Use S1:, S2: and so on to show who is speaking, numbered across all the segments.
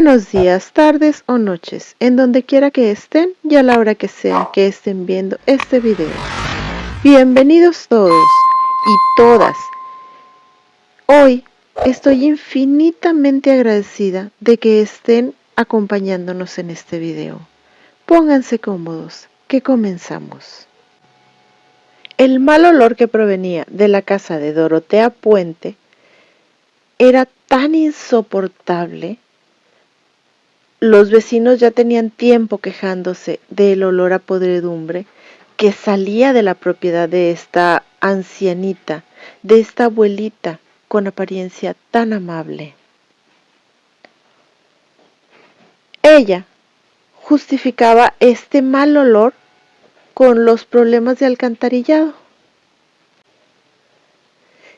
S1: Buenos días, tardes o noches, en donde quiera que estén y a la hora que sea que estén viendo este video. Bienvenidos todos y todas. Hoy estoy infinitamente agradecida de que estén acompañándonos en este video. Pónganse cómodos, que comenzamos. El mal olor que provenía de la casa de Dorotea Puente era tan insoportable. Los vecinos ya tenían tiempo quejándose del olor a podredumbre que salía de la propiedad de esta ancianita, de esta abuelita con apariencia tan amable. Ella justificaba este mal olor con los problemas de alcantarillado.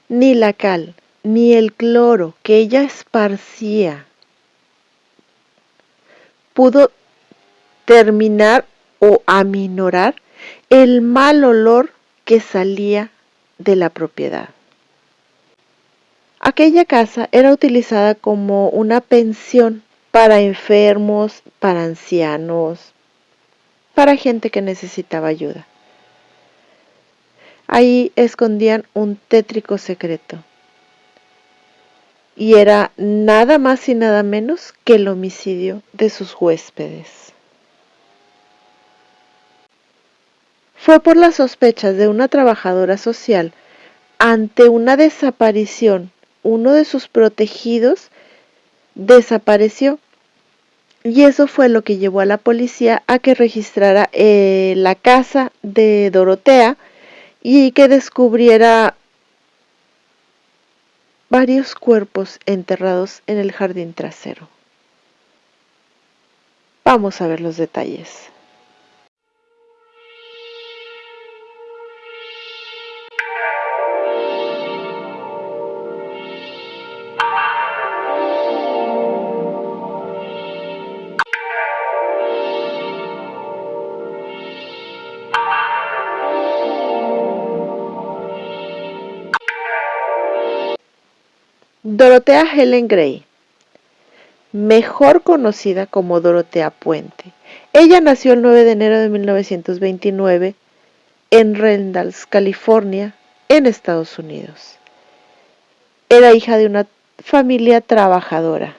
S1: Ni la cal, ni el cloro que ella esparcía pudo terminar o aminorar el mal olor que salía de la propiedad. Aquella casa era utilizada como una pensión para enfermos, para ancianos, para gente que necesitaba ayuda. Ahí escondían un tétrico secreto, y era nada más y nada menos que el homicidio de sus huéspedes. Fue por las sospechas de una trabajadora social. Ante una desaparición, uno de sus protegidos desapareció, y eso fue lo que llevó a la policía a que registrara la casa de Dorotea y que descubriera varios cuerpos enterrados en el jardín trasero. Vamos a ver los detalles. Dorotea Helen Gray, mejor conocida como Dorotea Puente. Ella nació el 9 de enero de 1929 en Redlands, California, en Estados Unidos. Era hija de una familia trabajadora,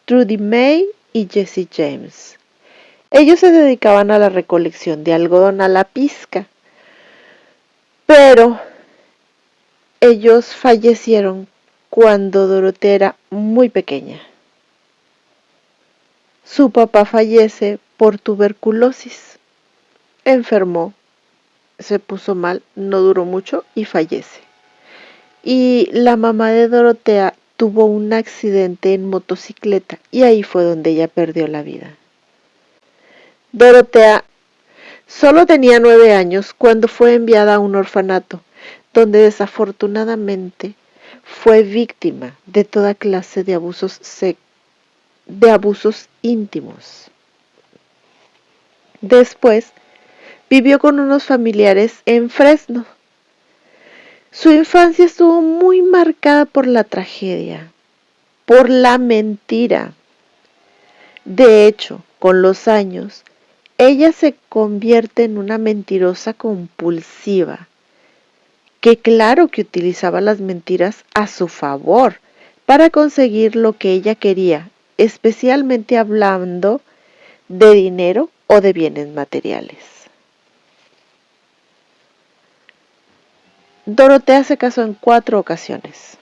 S1: Trudy May y Jesse James. Ellos se dedicaban a la recolección de algodón a la pizca, pero ellos fallecieron cuando Dorotea era muy pequeña. Su papá fallece por tuberculosis. Enfermó, se puso mal, no duró mucho y fallece. Y la mamá de Dorotea tuvo un accidente en motocicleta y ahí fue donde ella perdió la vida. Dorotea solo tenía 9 años cuando fue enviada a un orfanato, donde desafortunadamente fue víctima de toda clase de abusos íntimos. Después vivió con unos familiares en Fresno. Su infancia estuvo muy marcada por la tragedia, por la mentira. De hecho, con los años, ella se convierte en una mentirosa compulsiva, que claro que utilizaba las mentiras a su favor para conseguir lo que ella quería, especialmente hablando de dinero o de bienes materiales. Dorotea se casó en 4 ocasiones.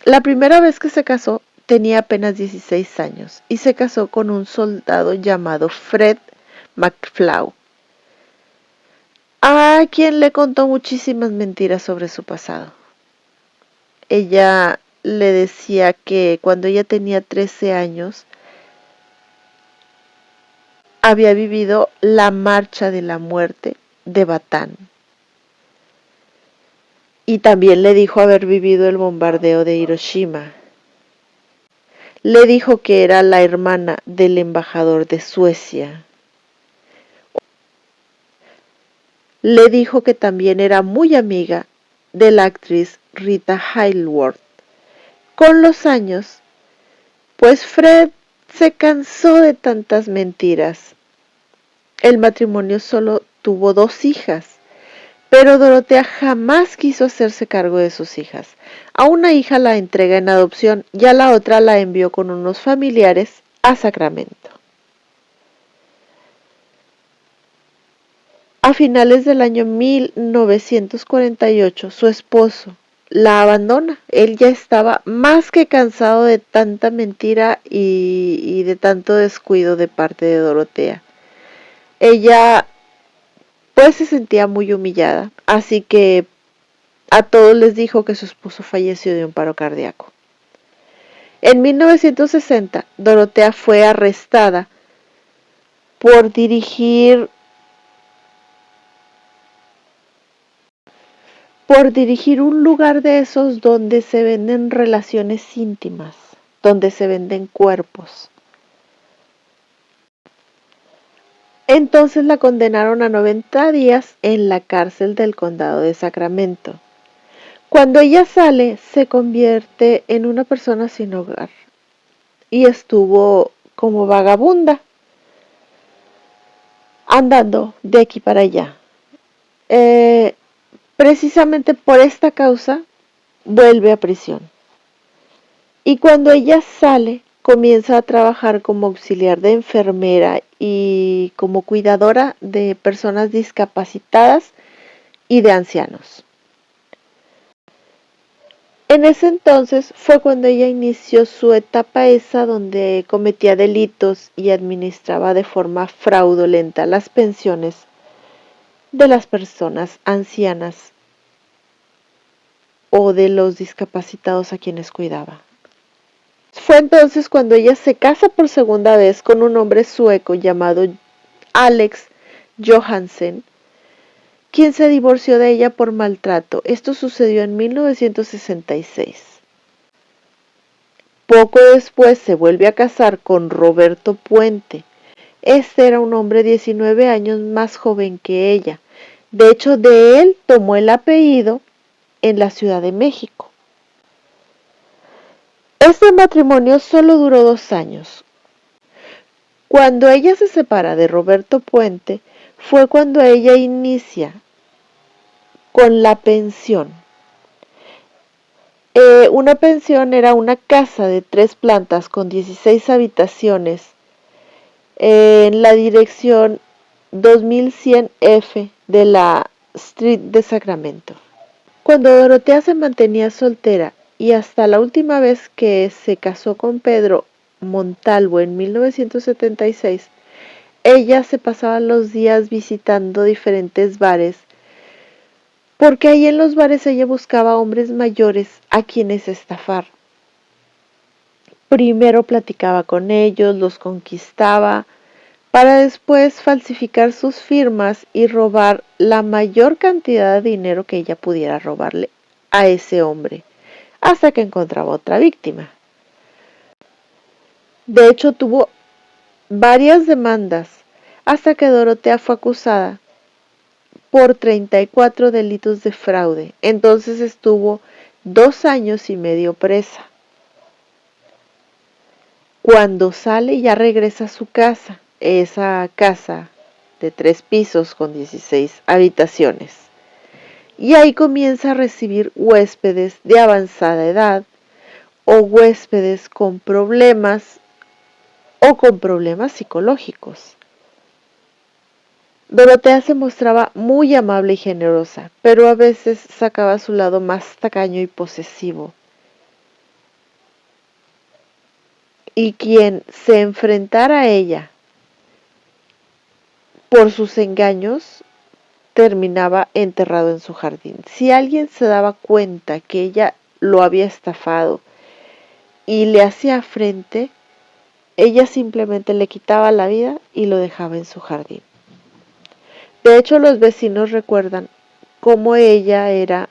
S1: La primera vez que se casó tenía apenas 16 años y se casó con un soldado llamado Fred McFlaw, a quien le contó muchísimas mentiras sobre su pasado. Ella le decía que cuando ella tenía 13 años había vivido la marcha de la muerte de Batán. Y también le dijo haber vivido el bombardeo de Hiroshima. Le dijo que era la hermana del embajador de Suecia. Le dijo que también era muy amiga de la actriz Rita Hayworth. Con los años, Pues Fred se cansó de tantas mentiras. El matrimonio solo tuvo 2 hijas, pero Dorotea jamás quiso hacerse cargo de sus hijas. A una hija la entrega en adopción y a la otra la envió con unos familiares a Sacramento. A finales del año 1948, su esposo la abandona. Él ya estaba más que cansado de tanta mentira y de tanto descuido de parte de Dorotea. Ella pues se sentía muy humillada, así que a todos les dijo que su esposo falleció de un paro cardíaco. En 1960, Dorotea fue arrestada por dirigir un lugar de esos donde se venden relaciones íntimas, donde se venden cuerpos. Entonces la condenaron a 90 días en la cárcel del condado de Sacramento. Cuando ella sale, se convierte en una persona sin hogar y estuvo como vagabunda, andando de aquí para allá. Precisamente por esta causa, vuelve a prisión. Y cuando ella sale, comienza a trabajar como auxiliar de enfermera y como cuidadora de personas discapacitadas y de ancianos. En ese entonces fue cuando ella inició su etapa esa donde cometía delitos y administraba de forma fraudulenta las pensiones de las personas ancianas o de los discapacitados a quienes cuidaba. Fue entonces cuando ella se casa por segunda vez con un hombre sueco llamado Alex Johansen, quien se divorció de ella por maltrato. Esto sucedió en 1966. Poco después se vuelve a casar con Roberto Puente. Este era un hombre 19 años más joven que ella. De hecho, de él tomó el apellido en la Ciudad de México. Este matrimonio solo duró 2 años. Cuando ella se separa de Roberto Puente, fue cuando ella inicia con la pensión. Una pensión era una casa de 3 plantas con 16 habitaciones en la dirección 2100F de la Street de Sacramento. Cuando Dorotea se mantenía soltera y hasta la última vez que se casó con Pedro Montalvo en 1976, ella se pasaba los días visitando diferentes bares, porque ahí en los bares ella buscaba hombres mayores a quienes estafar. Primero platicaba con ellos, los conquistaba, para después falsificar sus firmas y robar la mayor cantidad de dinero que ella pudiera robarle a ese hombre, hasta que encontraba otra víctima. De hecho, tuvo varias demandas, hasta que Dorotea fue acusada por 34 delitos de fraude. Entonces estuvo 2 años y medio presa. Cuando sale ya regresa a su casa, esa casa de 3 pisos con 16 habitaciones. Y ahí comienza a recibir huéspedes de avanzada edad o huéspedes con problemas o con problemas psicológicos. Dorotea se mostraba muy amable y generosa, pero a veces sacaba su lado más tacaño y posesivo. Y quien se enfrentara a ella por sus engaños terminaba enterrado en su jardín. Si alguien se daba cuenta que ella lo había estafado y le hacía frente, ella simplemente le quitaba la vida y lo dejaba en su jardín. De hecho, los vecinos recuerdan cómo ella era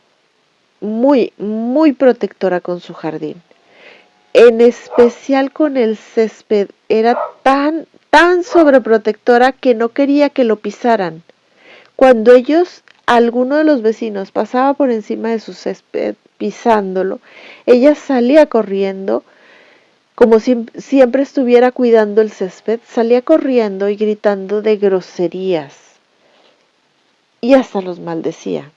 S1: muy, muy protectora con su jardín. En especial con el césped, era tan sobreprotectora que no quería que lo pisaran. Cuando alguno de los vecinos pasaba por encima de su césped pisándolo, ella salía corriendo como si siempre estuviera cuidando el césped, salía corriendo y gritando de groserías y hasta los maldecía.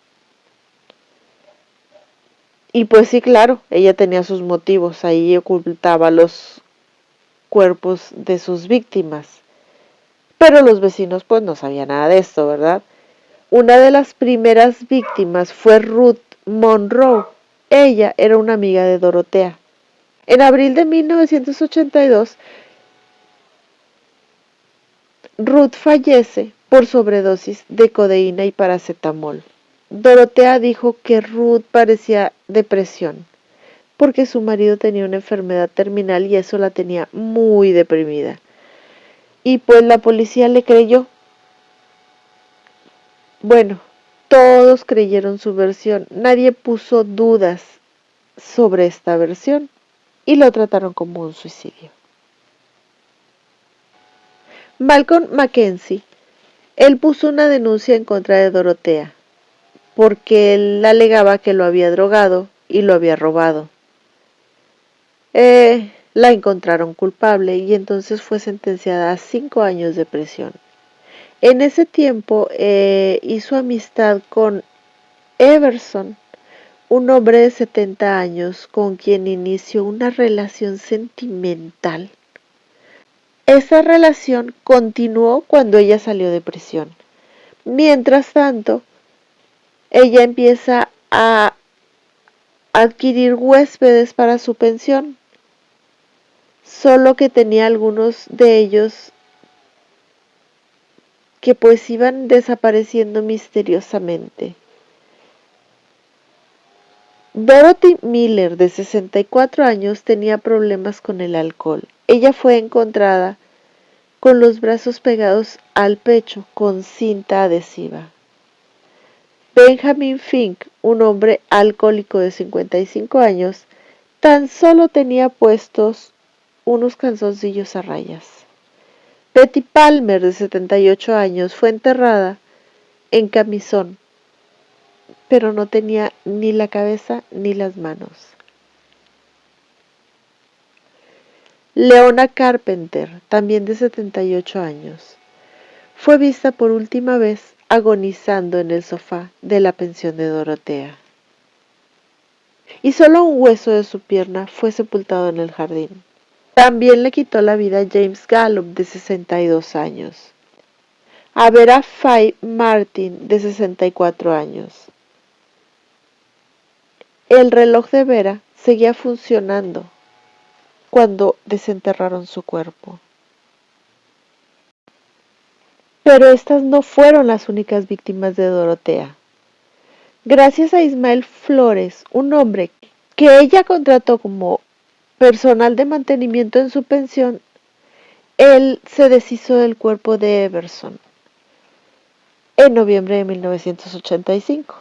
S1: Y pues sí, claro, ella tenía sus motivos, ahí ocultaba los cuerpos de sus víctimas. Pero los vecinos pues no sabían nada de esto, ¿verdad? Una de las primeras víctimas fue Ruth Monroe. Ella era una amiga de Dorotea. En abril de 1982, Ruth fallece por sobredosis de codeína y paracetamol. Dorotea dijo que Ruth parecía depresión, porque su marido tenía una enfermedad terminal y eso la tenía muy deprimida. Y pues la policía le creyó. Bueno, todos creyeron su versión, nadie puso dudas sobre esta versión y lo trataron como un suicidio. Malcolm Mackenzie, él puso una denuncia en contra de Dorotea, porque él alegaba que lo había drogado y lo había robado. La encontraron culpable y entonces fue sentenciada a 5 años de prisión. En ese tiempo hizo amistad con Everson, un hombre de 70 años con quien inició una relación sentimental. Esa relación continuó cuando ella salió de prisión. Mientras tanto, ella empieza a adquirir huéspedes para su pensión, solo que tenía algunos de ellos que pues iban desapareciendo misteriosamente. Dorothy Miller, de 64 años, tenía problemas con el alcohol. Ella fue encontrada con los brazos pegados al pecho con cinta adhesiva. Benjamin Fink, un hombre alcohólico de 55 años, tan solo tenía puestos unos calzoncillos a rayas. Betty Palmer, de 78 años, fue enterrada en camisón, pero no tenía ni la cabeza ni las manos. Leona Carpenter, también de 78 años, fue vista por última vez agonizando en el sofá de la pensión de Dorotea. Y solo un hueso de su pierna fue sepultado en el jardín. También le quitó la vida a James Gallup, de 62 años. A Vera Faye Martin, de 64 años. El reloj de Vera seguía funcionando cuando desenterraron su cuerpo. Pero estas no fueron las únicas víctimas de Dorotea. Gracias a Ismael Flores, un hombre que ella contrató como personal de mantenimiento en su pensión, él se deshizo del cuerpo de Everson en noviembre de 1985.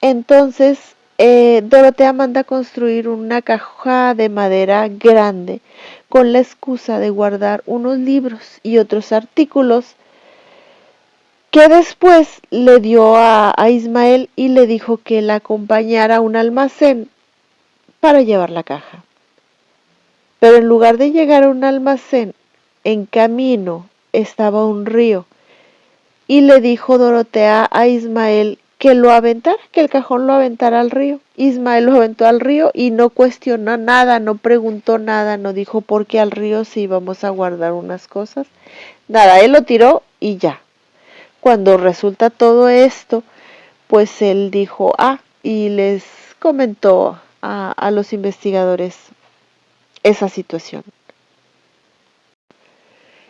S1: Entonces, Dorotea manda construir una caja de madera grande con la excusa de guardar unos libros y otros artículos que después le dio a Ismael y le dijo que la acompañara a un almacén para llevar la caja. Pero en lugar de llegar a un almacén, en camino estaba un río y le dijo Dorotea a Ismael que lo aventara, que el cajón lo aventara al río. Ismael lo aventó al río y no cuestionó nada, no preguntó nada, no dijo por qué al río si íbamos a guardar unas cosas. Nada, él lo tiró y ya. Cuando resulta todo esto, pues él dijo, y les comentó a los investigadores esa situación.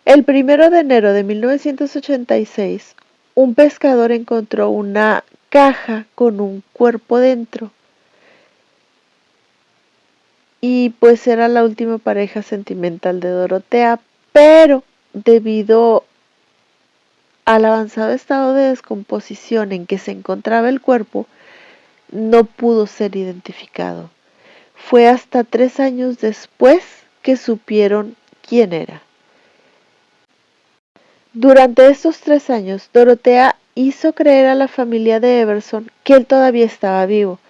S1: El 1 de enero de 1986, un pescador encontró una caja con un cuerpo dentro. Y pues era la última pareja sentimental de Dorotea, pero debido al avanzado estado de descomposición en que se encontraba el cuerpo, no pudo ser identificado. Fue hasta 3 años después que supieron quién era. Durante estos 3 años, Dorotea hizo creer a la familia de Everson que él todavía estaba vivo.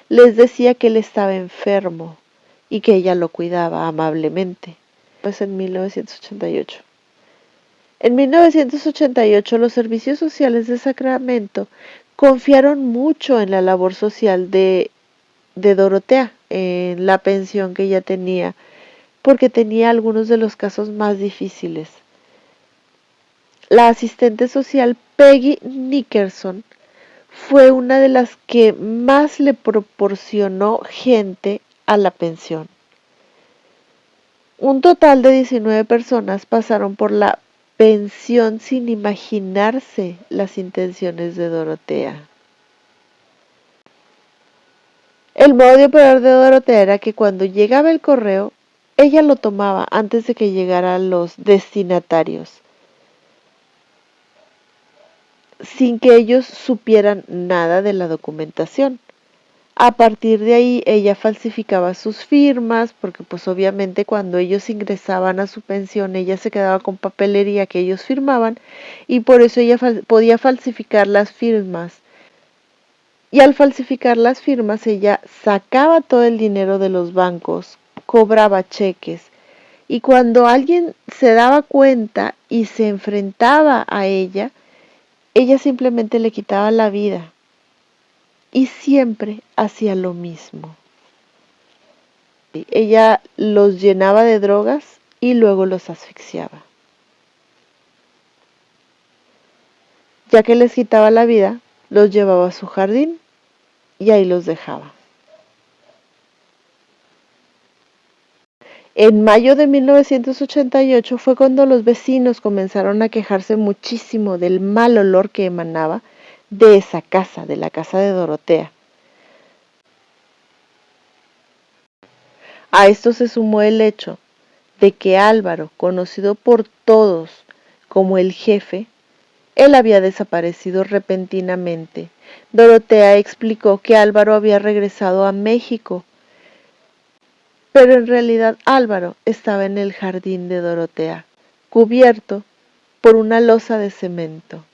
S1: Les decía que él estaba enfermo, y que ella lo cuidaba amablemente. Pues en 1988. En 1988 los servicios sociales de Sacramento confiaron mucho en la labor social de Dorotea, en la pensión que ella tenía, porque tenía algunos de los casos más difíciles. La asistente social Peggy Nickerson fue una de las que más le proporcionó gente a la pensión. Un total de 19 personas pasaron por la pensión sin imaginarse las intenciones de Dorotea. El modo de operar de Dorotea era que cuando llegaba el correo, ella lo tomaba antes de que llegaran los destinatarios, sin que ellos supieran nada de la documentación. A partir de ahí ella falsificaba sus firmas, porque pues obviamente cuando ellos ingresaban a su pensión ella se quedaba con papelería que ellos firmaban y por eso ella podía falsificar las firmas. Y al falsificar las firmas ella sacaba todo el dinero de los bancos, cobraba cheques y cuando alguien se daba cuenta y se enfrentaba a ella simplemente le quitaba la vida. Y siempre hacía lo mismo. Ella los llenaba de drogas y luego los asfixiaba. Ya que les quitaba la vida, los llevaba a su jardín y ahí los dejaba. En mayo de 1988 fue cuando los vecinos comenzaron a quejarse muchísimo del mal olor que emanaba de esa casa, de la casa de Dorotea. A esto se sumó el hecho de que Álvaro, conocido por todos como el jefe, él había desaparecido repentinamente. Dorotea explicó que Álvaro había regresado a México, pero en realidad Álvaro estaba en el jardín de Dorotea, cubierto por una losa de cemento.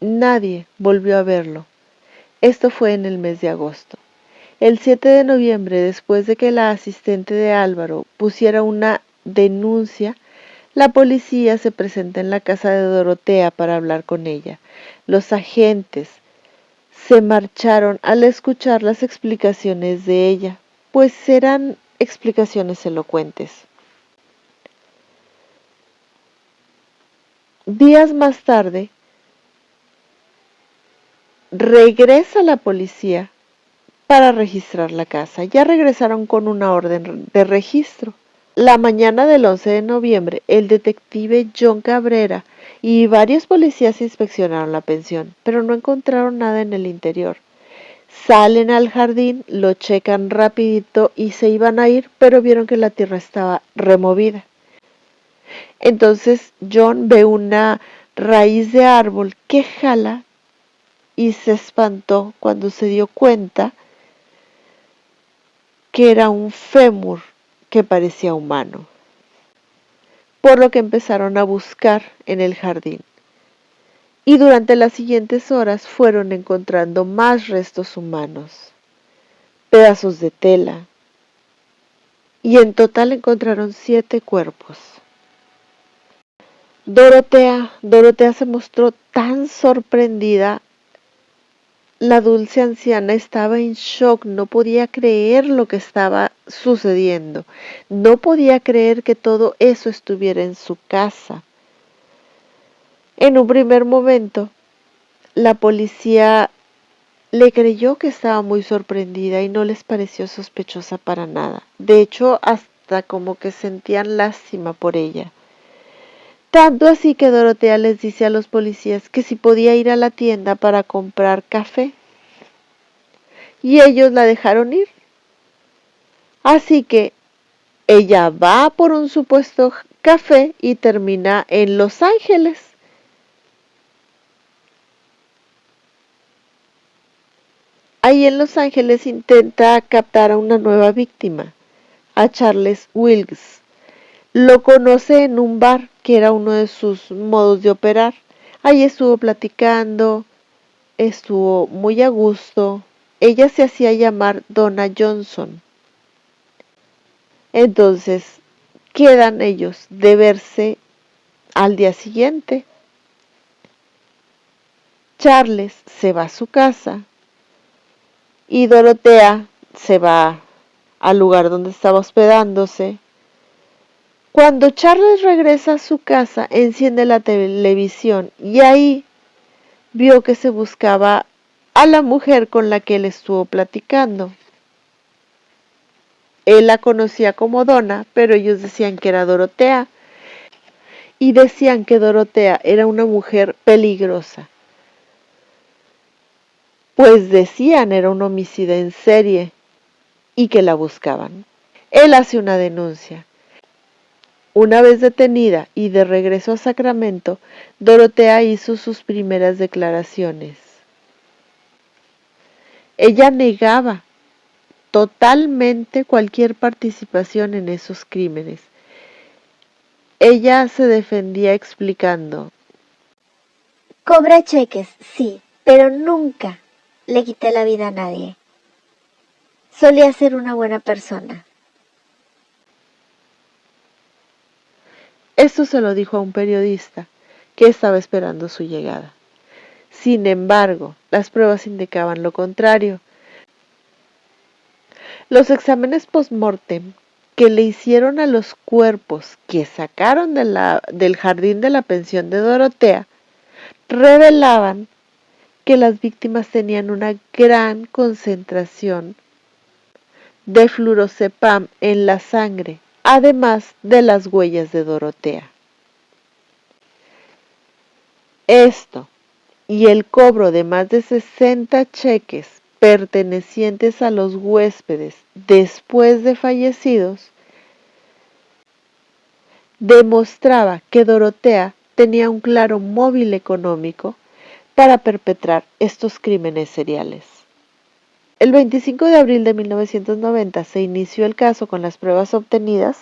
S1: Nadie volvió a verlo. Esto fue en el mes de agosto. El 7 de noviembre, después de que la asistente de Álvaro pusiera una denuncia, la policía se presenta en la casa de Dorotea para hablar con ella. Los agentes se marcharon al escuchar las explicaciones de ella, pues eran explicaciones elocuentes. Días más tarde, regresa la policía para registrar la casa. Ya regresaron con una orden de registro. La mañana del 11 de noviembre, el detective John Cabrera y varios policías inspeccionaron la pensión, pero no encontraron nada en el interior. Salen al jardín, lo checan rapidito y se iban a ir, pero vieron que la tierra estaba removida. Entonces John ve una raíz de árbol que jala y se espantó cuando se dio cuenta que era un fémur que parecía humano, por lo que empezaron a buscar en el jardín. Y durante las siguientes horas fueron encontrando más restos humanos, pedazos de tela, y en total encontraron 7 cuerpos. Dorotea se mostró tan sorprendida. La dulce anciana estaba en shock, no podía creer lo que estaba sucediendo, no podía creer que todo eso estuviera en su casa. En un primer momento, la policía le creyó que estaba muy sorprendida y no les pareció sospechosa para nada. De hecho, hasta como que sentían lástima por ella. Tanto así que Dorotea les dice a los policías que si podía ir a la tienda para comprar café. Y ellos la dejaron ir. Así que ella va por un supuesto café y termina en Los Ángeles. Ahí en Los Ángeles intenta captar a una nueva víctima, a Charles Wilkes. Lo conoce en un bar, que era uno de sus modos de operar. Ahí estuvo platicando, estuvo muy a gusto. Ella se hacía llamar Donna Johnson. Entonces quedan ellos de verse al día siguiente. Charles se va a su casa y Dorotea se va al lugar donde estaba hospedándose. Cuando Charles regresa a su casa, enciende la televisión y ahí vio que se buscaba a la mujer con la que él estuvo platicando. Él la conocía como Donna, pero ellos decían que era Dorotea y decían que Dorotea era una mujer peligrosa. Pues decían era un homicida en serie y que la buscaban. Él hace una denuncia. Una vez detenida y de regreso a Sacramento, Dorotea hizo sus primeras declaraciones. Ella negaba totalmente cualquier participación en esos crímenes. Ella se defendía explicando:
S2: cobré cheques, sí, pero nunca le quité la vida a nadie. Solía ser una buena persona.
S1: Esto se lo dijo a un periodista que estaba esperando su llegada. Sin embargo, las pruebas indicaban lo contrario. Los exámenes post-mortem que le hicieron a los cuerpos que sacaron del jardín de la pensión de Dorotea revelaban que las víctimas tenían una gran concentración de fluorazepam en la sangre, además de las huellas de Dorotea. Esto y el cobro de más de 60 cheques pertenecientes a los huéspedes después de fallecidos demostraba que Dorotea tenía un claro móvil económico para perpetrar estos crímenes seriales. El 25 de abril de 1990 se inició el caso con las pruebas obtenidas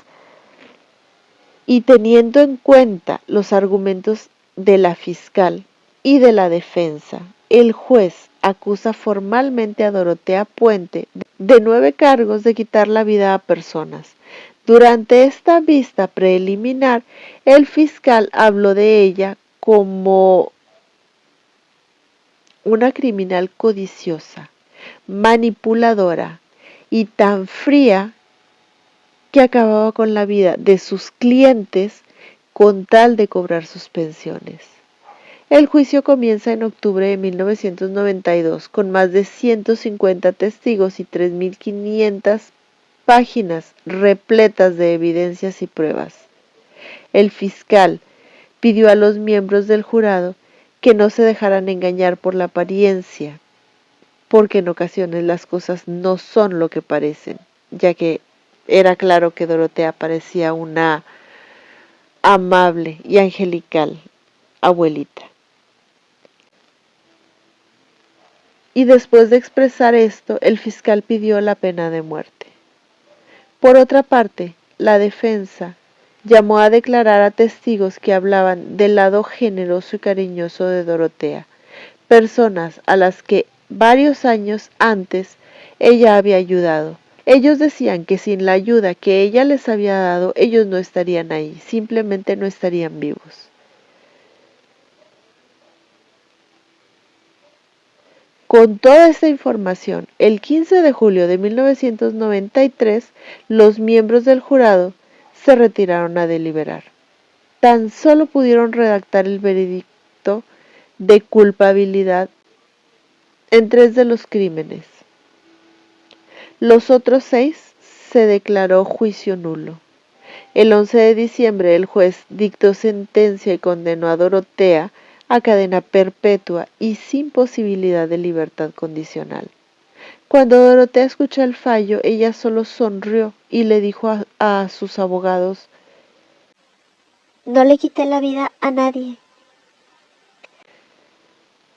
S1: y teniendo en cuenta los argumentos de la fiscal y de la defensa, el juez acusa formalmente a Dorotea Puente de 9 cargos de quitar la vida a personas. Durante esta vista preliminar, el fiscal habló de ella como una criminal codiciosa, manipuladora y tan fría que acababa con la vida de sus clientes con tal de cobrar sus pensiones. El juicio comienza en octubre de 1992 con más de 150 testigos y 3.500 páginas repletas de evidencias y pruebas. El fiscal pidió a los miembros del jurado que no se dejaran engañar por la apariencia, porque en ocasiones las cosas no son lo que parecen, ya que era claro que Dorotea parecía una amable y angelical abuelita. Y después de expresar esto, el fiscal pidió la pena de muerte. Por otra parte, la defensa llamó a declarar a testigos que hablaban del lado generoso y cariñoso de Dorotea, personas a las que varios años antes ella había ayudado. Ellos decían que sin la ayuda que ella les había dado, ellos no estarían ahí, simplemente no estarían vivos. Con toda esta información, el 15 de julio de 1993, los miembros del jurado se retiraron a deliberar. Tan solo pudieron redactar el veredicto de culpabilidad en 3 de los crímenes. Los otros 6 se declaró juicio nulo. El 11 de diciembre el juez dictó sentencia y condenó a Dorotea a cadena perpetua y sin posibilidad de libertad condicional. Cuando Dorotea escuchó el fallo, ella solo sonrió y le dijo a sus abogados:
S2: no le quité la vida a nadie.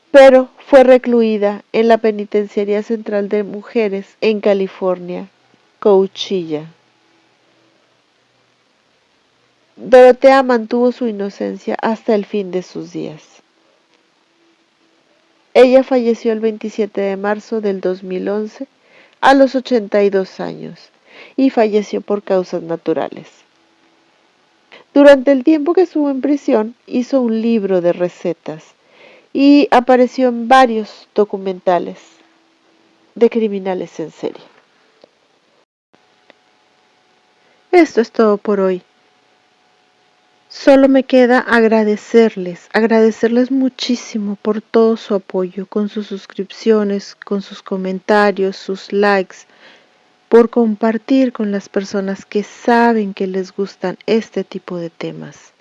S1: Pero fue recluida en la Penitenciaría Central de Mujeres en California, Coachella. Dorotea mantuvo su inocencia hasta el fin de sus días. Ella falleció el 27 de marzo del 2011 a los 82 años. y falleció por causas naturales. Durante el tiempo que estuvo en prisión, hizo un libro de recetas y apareció en varios documentales de criminales en serie. Esto es todo por hoy. Solo me queda agradecerles muchísimo por todo su apoyo, con sus suscripciones, con sus comentarios, sus likes, por compartir con las personas que saben que les gustan este tipo de temas.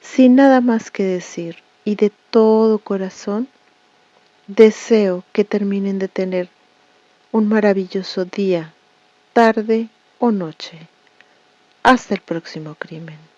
S1: Sin nada más que decir y de todo corazón, deseo que terminen de tener un maravilloso día, tarde o noche. Hasta el próximo crimen.